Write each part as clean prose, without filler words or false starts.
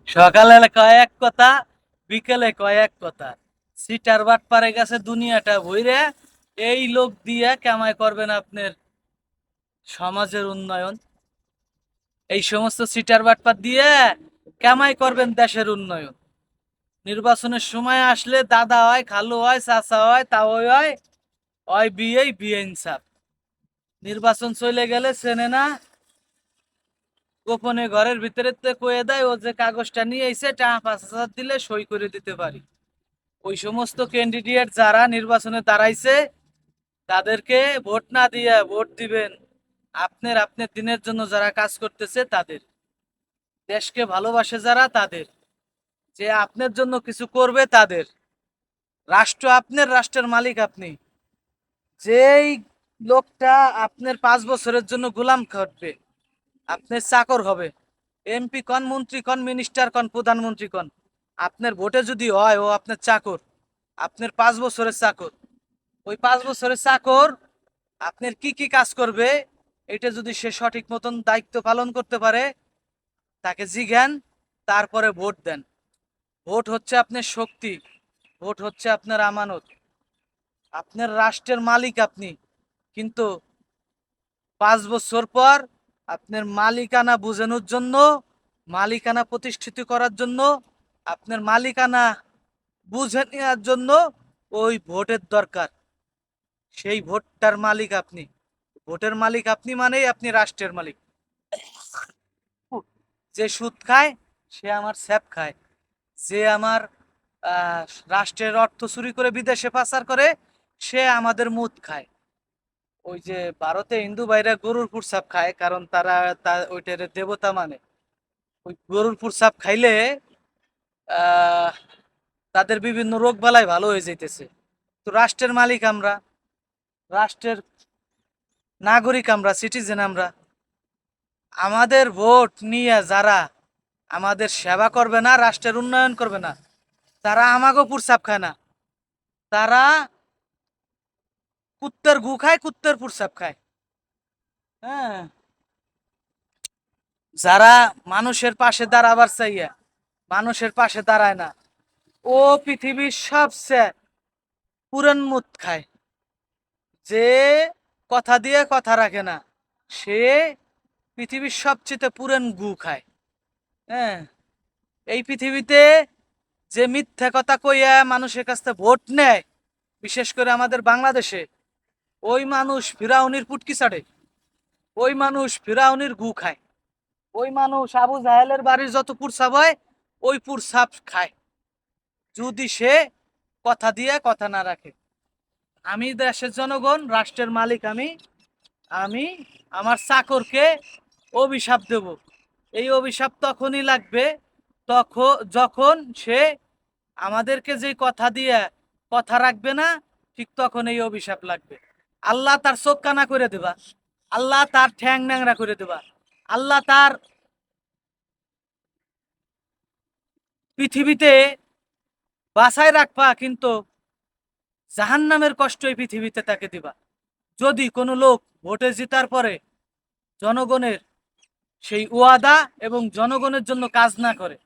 সকালে কয় এক কথা, বিকেলে কয় এক কথা। সিটার বাট পারে গেছে দুনিয়াটা ভইরে। এই লোক দিয়ে কামাই করবেন আপনার সমাজের উন্নয়ন। এই সমস্ত সিটার বাটপার দিয়ে কামাই করবেন দেশের উন্নয়ন। নির্বাচনের সময় আসলে দাদা হয়, খালু হয়, চাচা হয়, তাও হয়, হয় বিয়েই বিয়ে ইনসাফ। নির্বাচন চলে গেলে চেনে না, গোপনে ঘরের ভিতরে কয়ে দেয় ও যে কাগজটা নিয়ে এসে টাকা 5,000 দিলে সই করে দিতে পারি। ওই সমস্ত ক্যান্ডিডেট যারা নির্বাচনে দাঁড়াইছে তাদেরকে ভোট না দিয়ে ভোট দিবেন আপনার আপনার দিনের জন্য যারা কাজ করতেছে তাদের, দেশকে ভালোবাসে যারা তাদের, যে আপনার জন্য কিছু করবে তাদের। রাষ্ট্র আপনার, রাষ্ট্রের মালিক আপনি। যেই লোকটা আপনার 5 বছরের জন্য গোলাম খাটবে, আপনার চাকর হবে, এমপি কন, মন্ত্রী কন, মিনিস্টার কন, প্রধানমন্ত্রী কন, আপনার ভোটে যদি হয় ও আপনার চাকর, আপনার 5 বছরের চাকর। ওই 5 বছরের চাকর আপনার কি কি কাজ করবে এটা যদি সে সঠিক মতন দায়িত্ব পালন করতে পারে, তাকে জিজ্ঞান, তারপরে ভোট দেন। ভোট হচ্ছে আপনার শক্তি, ভোট হচ্ছে আপনার আমানত। আপনার রাষ্ট্রের মালিক আপনি, কিন্তু 5 বছর পর আপনার মালিকানা বোঝানোর জন্য, মালিকানা প্রতিষ্ঠিত করার জন্য, আপনার মালিকানা বুঝে নেওয়ার জন্য ওই ভোটের দরকার। সেই ভোটটার মালিক আপনি। ভোটের মালিক আপনি মানেই আপনি রাষ্ট্রের মালিক। যে সুদ খায় সে আমার স্যাপ খায়, যে আমার আহ, রাষ্ট্রের অর্থ চুরি করে বিদেশে পাচার করে সে আমাদের মুদ খায়। ওই যে ভারতে হিন্দু ভাইরা গরুর প্রসাব খায়, কারণ তারা ওইটার দেবতা মানে। ওই গরুর প্রসাব খাইলে আহ তাদের বিভিন্ন রোগ বালাই ভালো হয়ে যাইতেছে। তো রাষ্ট্রের মালিক আমরা, রাষ্ট্রের নাগরিক আমরা, সিটিজেন আমরা। আমাদের ভোট নিয়ে যারা আমাদের সেবা করবে না, রাষ্ট্রের উন্নয়ন করবে না, তারা আমাকেও প্রসাব খায় না, তারা কুত্তের গু খায়, কুত্তের প্রসাব খায়। হ্যাঁ, যারা মানুষের পাশে দাঁড়াবার চাইয়া মানুষের পাশে দাঁড়ায় না, ও পৃথিবীর সবচেয়ে পুরান মুত খায়। যে কথা দিয়ে কথা রাখে না, সে পৃথিবীর সবচেয়ে পুরান গু খায়। হ্যাঁ, এই পৃথিবীতে যে মিথ্যা কথা কইয়া মানুষের কাছ থেকে ভোট নেয়, বিশেষ করে আমাদের বাংলাদেশে, ওই মানুষ ফিরাউনির পুটকি ছাড়ে, ওই মানুষ ফিরাউনির গু খায়, ওই মানুষ আবু জাহেলের বাড়ির যত পুরসাব হয় ওই পুরসাব খায়, যদি সে কথা দিয়ে কথা না রাখে। আমি দেশের জনগণ, রাষ্ট্রের মালিক আমি। আমি আমার চাকরকে অভিশাপ দেব। এই অভিশাপ তখনই লাগবে যখন সে আমাদেরকে যে কথা দিয়ে কথা রাখবে না, ঠিক তখন এই অভিশাপ লাগবে। আল্লাহ তার চোখ কানা করে দেবা, আল্লাহ তার ঠ্যাং ন্যাংরা করে দেবা, আল্লাহ তার পৃথিবীতে বাঁচায় রাখবা, কিন্তু জাহান্নামের কষ্ট এই পৃথিবীতে তাকে দিবা। যদি কোনো লোক ভোটে জিতার পরে জনগণের সেই ওয়াদা এবং জনগণের জন্য কাজ না করে,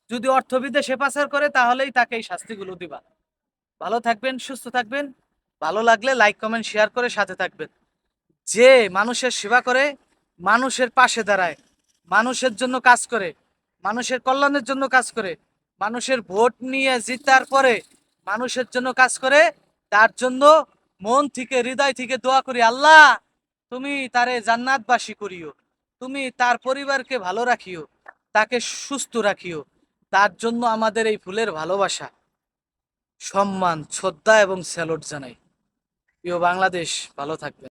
যদি অর্থ বিদেশে পাচার করে, তাহলেই তাকে এই শাস্তিগুলো দিবা। ভালো থাকবেন, সুস্থ থাকবেন। ভালো লাগলে লাইক কমেন্ট শেয়ার করে সাথে থাকবেন। যে মানুষের সেবা করে, মানুষের পাশে দাঁড়ায়, মানুষের জন্য কাজ করে, মানুষের কল্যাণের জন্য কাজ করে, মানুষের ভোট নিয়ে জিতার পরে মানুষের জন্য কাজ করে, তার জন্য মন থেকে, হৃদয় থেকে দোয়া করি, আল্লাহ তুমি তারে জান্নাতবাসী করিও, তুমি তার পরিবারকে ভালো রাখিও, তাকে সুস্থ রাখিও। তার জন্য আমাদের এই ফুলের ভালোবাসা, সম্মান, শ্রদ্ধা এবং স্যালুট জানাই। প্রিয় বাংলাদেশ, ভালো থাকবেন।